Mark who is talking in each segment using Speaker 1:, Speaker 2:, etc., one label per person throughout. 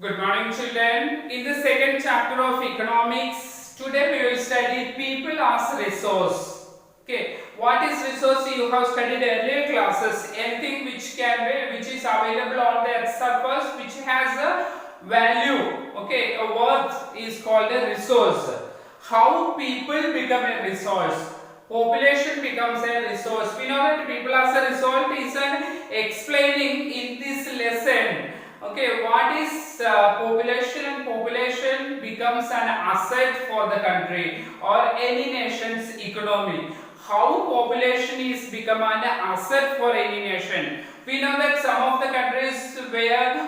Speaker 1: Good morning, children. In the second chapter of economics, today we will study people as resource. Okay, what is resource? You have studied earlier classes. Anything which is available on the earth surface, which has a value. Okay, a worth is called a resource. How people become a resource? Population becomes a resource. We know that people as a resource is an explaining in this lesson. Okay, what is population? And population becomes an asset for the country or any nation's economy. How population is become an asset for any nation? We know that some of the countries where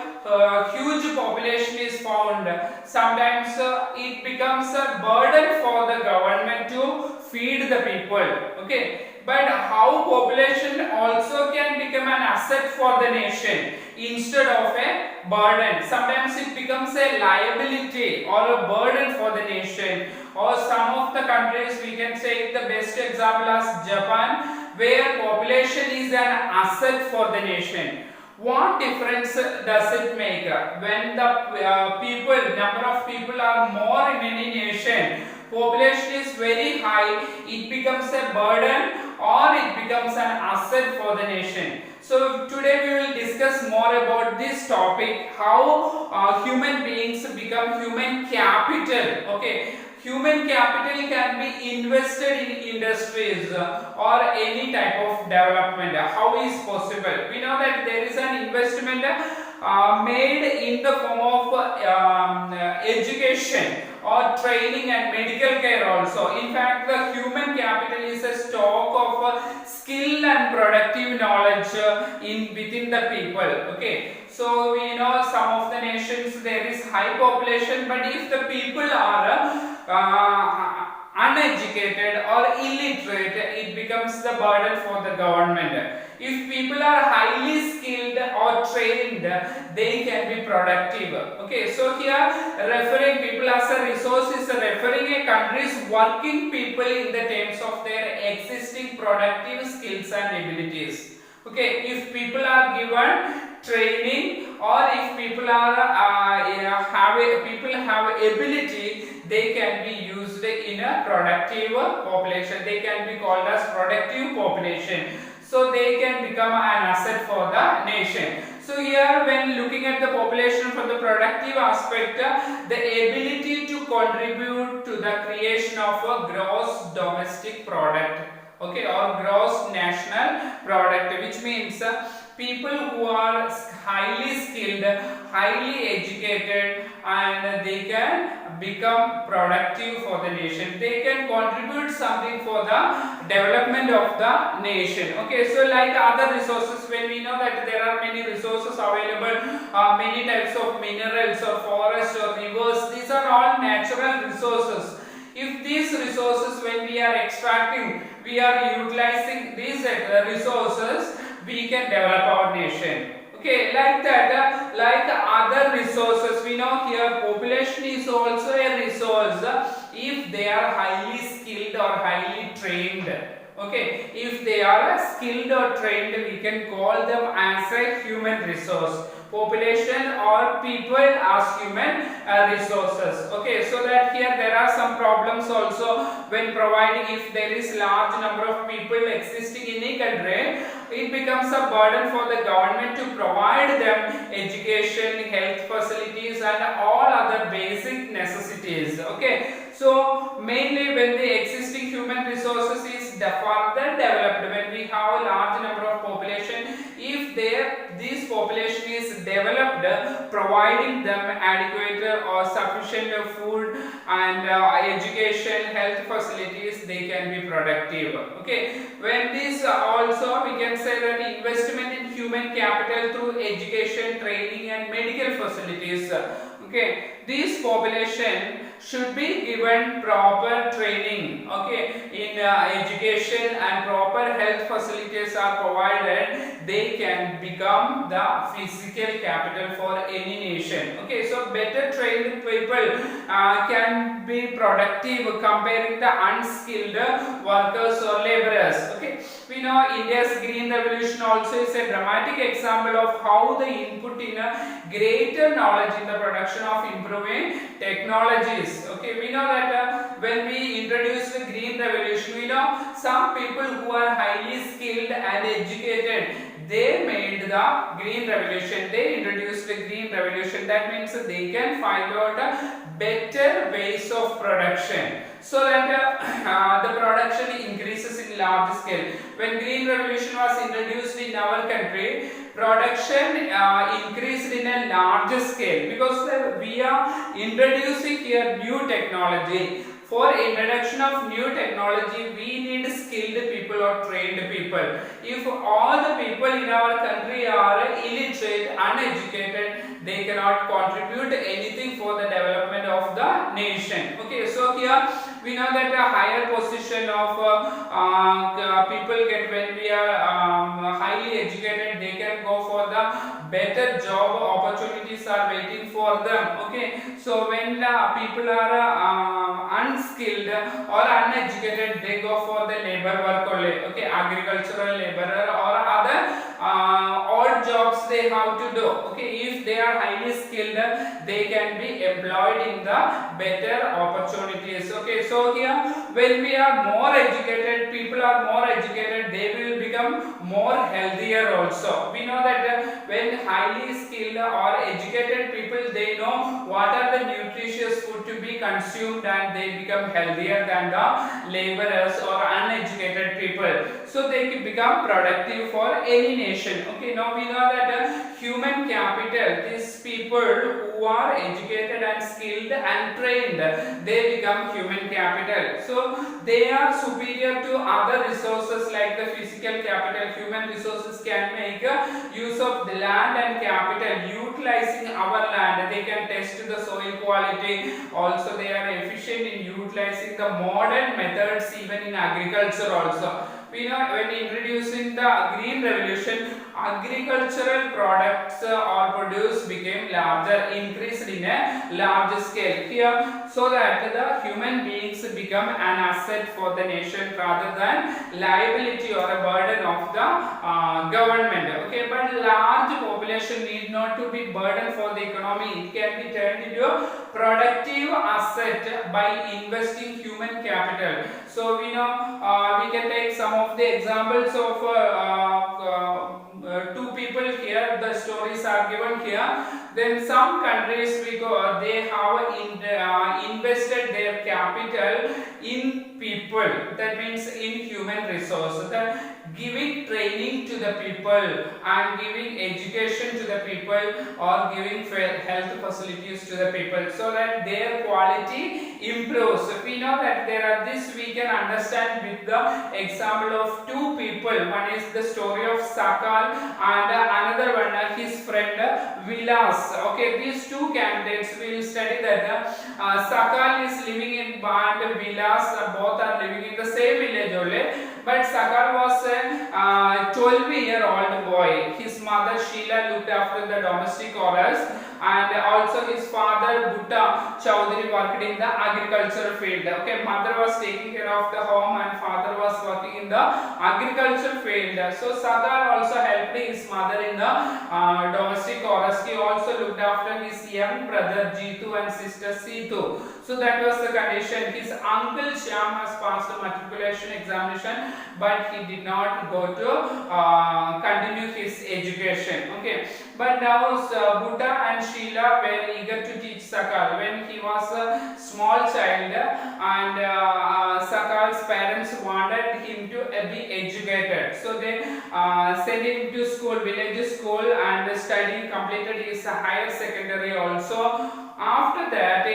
Speaker 1: huge population is found, sometimes it becomes a burden for the government to feed the people. Okay, but how population also can become an asset for the nation instead of a burden. Sometimes it becomes a liability or a burden for the nation. Or some of the countries, we can take the best example as Japan, where population is an asset for the nation. What difference does it make when the number of people are more in any nation? Population is very high, it becomes a burden or it becomes an asset for the nation. So today we will discuss more about this topic, how human beings become human capital. Okay, human capital can be invested in industries or any type of development. How is possible? We know that there is an investment made in the form of education or training and medical care also. In fact, the human capital is a stock of skill and productive knowledge within the people. Okay, so we know some of the nations there is high population, but if the people are uneducated or illiterate, it becomes the burden for the government. If people are highly skilled or trained, they can be productive. Okay, so here referring people as a resource is referring a country's working people in the terms of their existing productive skills and abilities. Okay, if people are given training or if people have ability, they can be used in a productive population. They can be called as productive population. So they can become an asset for the nation. So here when looking at the population from the productive aspect, the ability to contribute to the creation of a gross domestic product, okay, or gross national product, which means people who are highly skilled, highly educated, and they can become productive for the nation. They can contribute something for the development of the nation. Okay, so like other resources, when we know that there are many resources available, many types of minerals or forests or rivers, these are all natural resources. If these resources, when we are extracting, we are utilizing these resources, we can develop our nation. Okay, like that, like other resources, we know here population is also a resource if they are highly skilled or highly trained. Okay, if they are skilled or trained, we can call them as a human resource. Population or people as human resources. Okay, so that here there are some problems also when providing. If there is large number of people existing in a country, it becomes a burden for the government to provide them education, health facilities and all other basic necessities. Okay, so mainly when the existing human resources is further developed, when we have a large number of population, if this population is developed, providing them adequate or sufficient food and education, health facilities, they can be productive. Okay, when this also we can say that investment in human capital through education, training and medical facilities. Okay, this population should be given proper training. Okay, in education and proper health facilities are provided, they can become the physical capital for any nation. Okay, so better trained people can be productive comparing the unskilled workers or laborers. Okay, We know India's green revolution also is a dramatic example of how the input in a greater knowledge in the production of improving technologies. Okay, we know that when we introduced the green revolution, we know some people who are highly skilled and educated, they made the green revolution. They introduced the green revolution. That means that they can find out better ways of production, so that the production increases in large scale. When green revolution was introduced in our country, production increased in a large scale, because we are introducing here new technology. For introduction of new technology, we need skilled people or trained people. If all the people in our country are illiterate, uneducated, they cannot contribute anything for the development of the nation. Okay, so here we know that a higher position of people get when we are highly educated, they can go for the better job opportunities are waiting for them. Okay, so when people are unskilled or uneducated, they go for the labor work only. Okay, agricultural laborer or other odd jobs they have to do. Okay, if they are highly skilled, they can be employed in the better opportunities. Okay, so here when we are more educated, people are more educated, they will become more healthier also. We know that when highly skilled or educated people, they know what are the nutritious food to be consumed, and they become healthier than the laborers or uneducated people, so they can become productive for any nation. Okay, now we know that human capital, these people who are educated and skilled and trained, they become human capital. So they are superior to other resources like the physical capital. Human resources can make use of the land and capital, utilizing our land. They can test the soil quality. Also, they are efficient in utilizing the modern methods even in agriculture also. We know when introducing the green revolution, agricultural products or produce became larger, increased in a large scale here, so that the human beings become an asset for the nation rather than liability or a burden of the government. Okay, but large population need not to be burden for the economy. It can be turned into a productive asset by investing human capital. So we know we can take some of the examples of two people here. The stories are given here. Then some countries we go, they have invested their capital in people. That means in human resources. Giving training to the people and giving education to the people, or giving health facilities to the people, so that their quality improves. We know that there are this we can understand with the example of two people. One is the story of Sakal and another one his friend Vilas. Okay, these two candidates we will study that Sakal is living in and Vilas, both are living in the same village only. But Sakal was a 12-year-old boy. His mother Sheila looked after the domestic chores, and also his father Butta Chowdhury worked in the agricultural field. Okay, mother was taking care of the home and father was working in the agricultural field. So Sakal also helped his mother in the domestic chores. He also looked after his young brother Jitu and sister Situ. So that was the condition. His uncle Shyam has passed the matriculation examination, but he did not go to continue his education. Okay, but now Butta and Sheila were eager to teach Sakal. When he was a small child, and Sakal's parents wanted him to be educated, so they sent him to school, village school, and study, completed his higher secondary also. After that,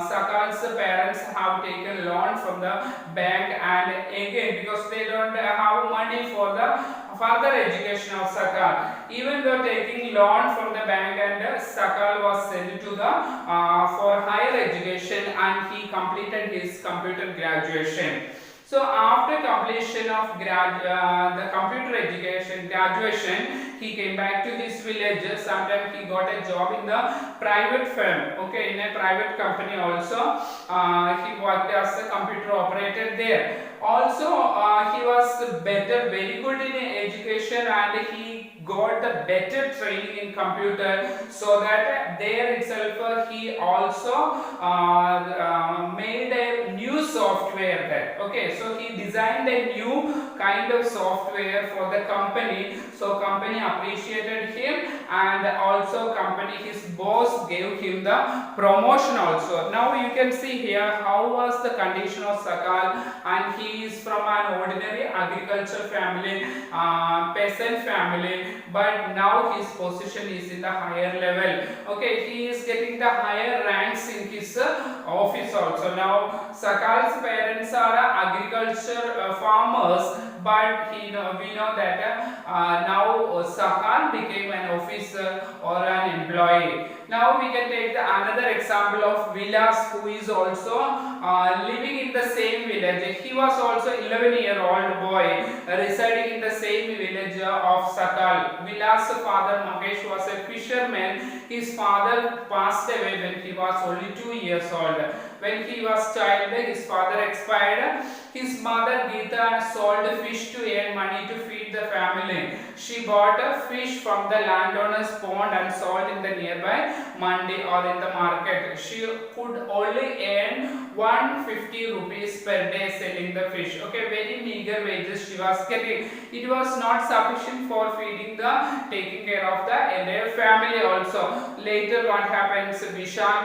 Speaker 1: Sakal's parents have taken loan from the bank, and again because they don't have money for the further education of Sakal, even though taking loan from the bank, and Sakal was sent to the for higher education, and he completed his computer graduation. So after completion of the computer education graduation, he came back to his village. Sometimes he got a job in the private firm, okay, in a private company also. He worked as a computer operator there. Also, he was better, very good in education, and he got the better training in computer, so that there itself he also made a new software there. Okay, so he designed a new kind of software for the company, so company appreciated him, and also company, his boss gave him the promotion also. Now you can see here how was the condition of Sakal, and he is from an ordinary agriculture family, peasant family, but now his position is in the higher level. Okay, he is getting the higher ranks in his office also. Now Sakal's parents are agriculture farmers, but we know that now Sakal became an officer or an employee. Now we can take another example of Vilas, who is also living in the same village. He was also 11-year-old boy residing in the same village of Sakal. Vilas' father Mahesh was a fisherman. His father passed away when he was only 2 years old. When he was child, his father expired. His mother Geeta sold fish to earn money to feed the family. She bought a fish from the landowner's pond and sold in the nearby mandi or in the market. She could only earn 150 rupees per day selling the fish. Okay, very meager wages she was getting. It was not sufficient for taking care of the entire family also. Later what happens, Vilas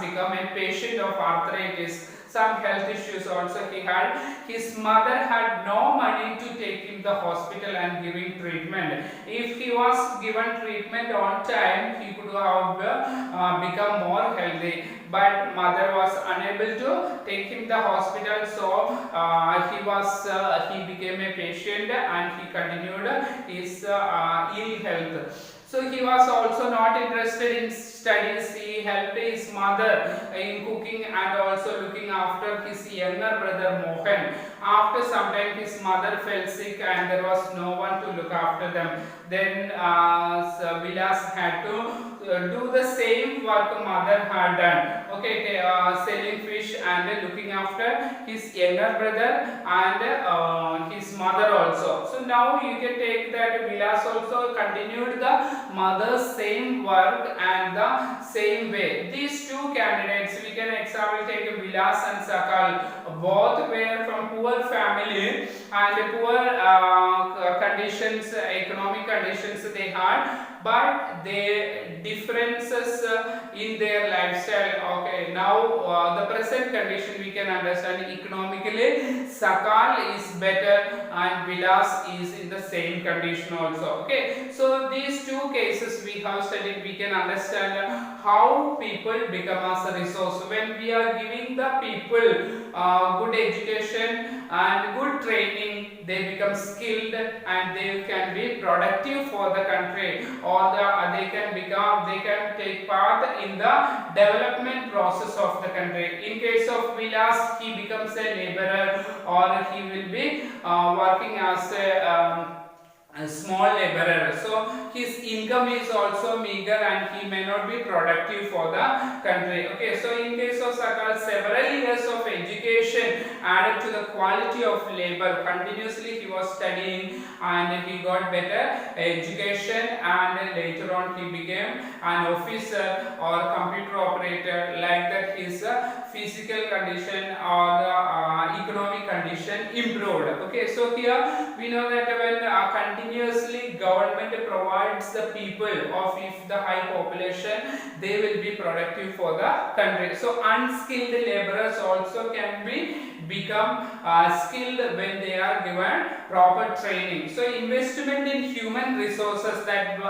Speaker 1: become a patient of arthritis. Some health issues also he had. His mother had no money to take him to the hospital and giving treatment. If he was given treatment on time, he could have become more healthy. But mother was unable to take him to the hospital, so he became a patient and he continued his ill health. So he was also not interested in studies. He helped his mother in cooking and also looking after his younger brother Mohan. After some time his mother fell sick and there was no one to look after them. Then Vilas had to do the same work mother had done. Okay, selling fish and looking after his younger brother and his mother also. So now you can take that Vilas also continued the mother's same work and the same way. These two candidates, we can example take Vilas and Sakal. Both were from poor family and poor conditions, economic conditions they had, but the differences in their lifestyle. Okay, now the present condition we can understand economically Sakal is better and Vilas is in the same condition also. Okay, so these two cases we have studied, we can understand how people become as a resource. When we are giving the people good education and good training, they become skilled and they can be productive for the country, or they can take part in the development process of the country. In case of Vilas, he becomes a laborer or he will be working as a small laborer, so his income is also meager and he may not be productive for the country. Okay, so in case of Sakal, several years of education added to the quality of labor. Continuously he was studying and he got better education, and later on he became an officer or computer operator. Like that his physical condition or economic condition improved. Okay, so here we know that when continuously government provides the people of if the high population, they will be productive for the country. So unskilled laborers also can become skilled when they are given proper training. So investment in human resources that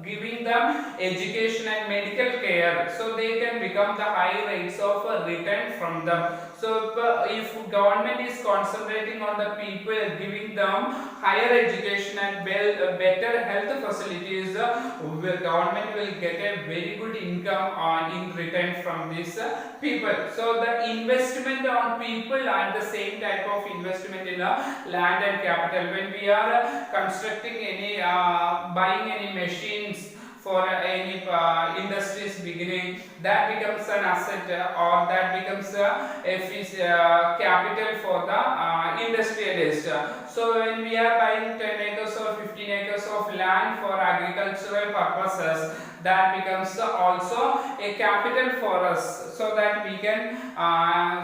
Speaker 1: giving them education and medical care, so they can become the high rates of return from them. So if government is concentrating on the people, giving them higher education and better health facilities, government will get a very good income in return from these people. So the investment on people and the same type of investment in land and capital. When we are constructing any buying any machines for any industries beginning, that becomes an asset or that becomes capital for the industrialist. So when we are buying 10 acres or 15 acres of land for agricultural purposes, that becomes also a capital for us, so that we can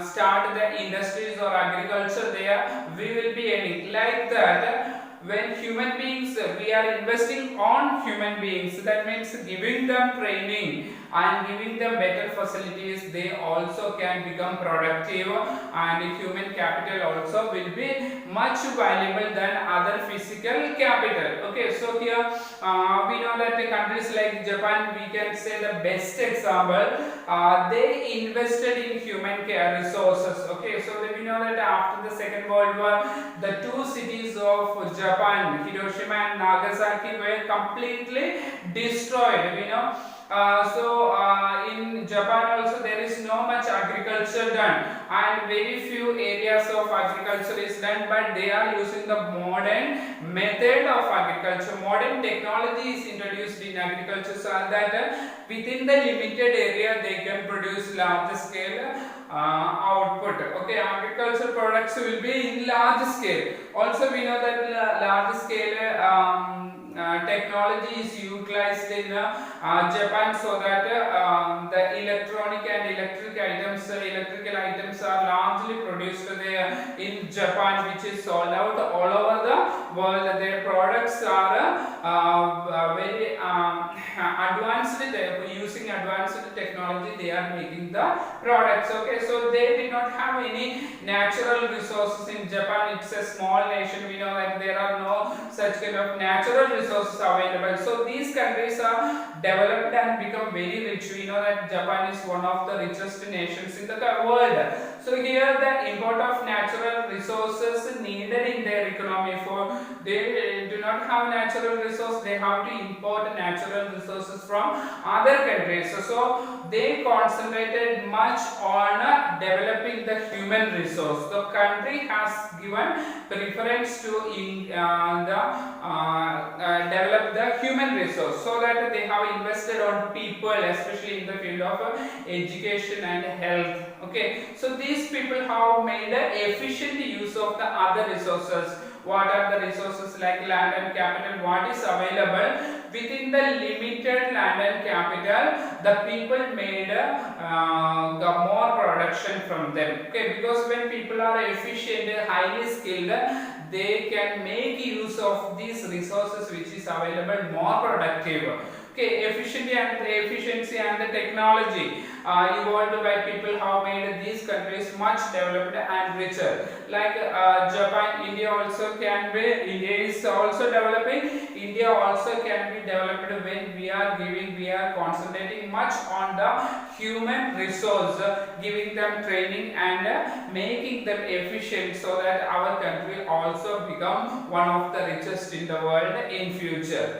Speaker 1: start the industries or agriculture there. We will be earning like that. When human beings, we are investing on human beings, that means giving them training and giving them better facilities, they also can become productive, and human capital also will be much valuable than other physical capital. Okay, so here we know that the countries like Japan, we can say the best example, they invested in human care resources. Okay, so we know that after the Second World War, the two cities of Japan, Hiroshima and Nagasaki, were completely destroyed. We know. In Japan also there is no much agriculture done, and very few areas of agriculture is done, but they are using the modern method of agriculture. Modern technology is introduced in agriculture, so that within the limited area they can produce large scale output. Okay, agriculture products will be in large scale. Also we know that large scale technology is utilized in Japan, so that the electronic and electrical items are largely produced there in Japan, which is sold out all over the world. Their products are very advanced, using advanced technology they are making the products. Okay, so they did not have any natural resources in Japan. It's a small nation. We know that there are no such kind of natural resources available. So these countries are developed and become very rich. We know that Japan is one of the richest nations in the world. So here the import of natural resources needed in their economy. For they do not have natural resource, they have to import natural resources from other countries. So they concentrated much on developing the human resource. The country has given preference to develop the human resource, so that they have invested on people, especially in the field of education and health. Okay, so these people have made efficient use of the other resources. What are the resources like land and capital? What is available within the limited land and capital? The people made more production from them. Okay, because when people are efficient, highly skilled, they can make use of these resources which is available more productive. Okay, efficiency and the technology evolved by people have made these countries much developed and richer. Like Japan, India also can be. India is also developing. India also can be developed when we are concentrating much on the human resource, giving them training and making them efficient, so that our country also become one of the richest in the world in future.